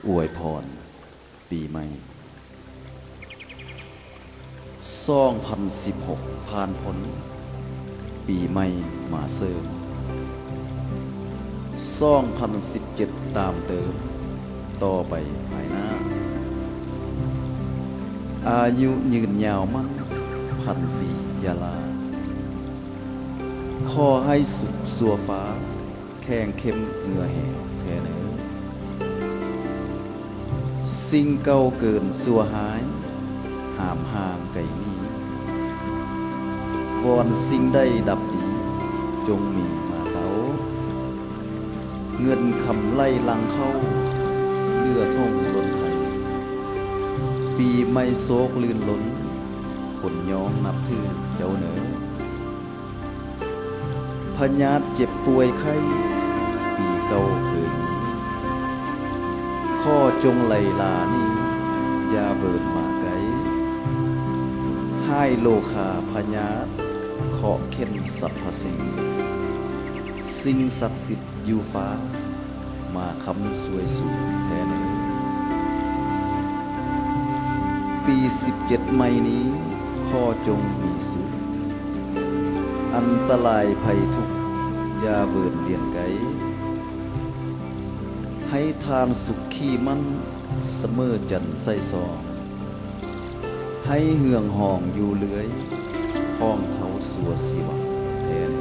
อวยพรปีใหม่2016ผ่านพ้นปีใหม่มาเสริม2017ตามเติมต่อไปภายหน้าอายุยืนยาวมั่นพันปียาลาขอให้สุขสัวฟ้าแข่งเข้มเหงื่อแห่แทเนอสิ่งเก่าเกินสัวหายหามห่างไก่นี้วอนสิ่งใดดับดีจงมีมาเตาเงินคำไล่ลังเข้าเลือท่องล้นไทยปีไม่โศกลื่นล้นคนย้อมนับถือเจ้าเหนือพญาตเจ็บป่วยไข้ปีเก่าเคยมีข้อจงไหลลานี้อย่าเบิดมาไกลให้โลคาพญาตเคาะเข็นสรรพสิ่งศักดิ์สิทธิ์อยู่ฟ้ามาคำสวยสูงแท้เนื้อปี17ไม่นี้ข้อจงมีสุขอันตรายภัยทุกอย่าเบิดเลียนไกลให้ทานสุขขี้มันเสมอจันใส่ซองให้เหืองห่องอยู่เลื้อยห้องเท้าสัวสีวังแทน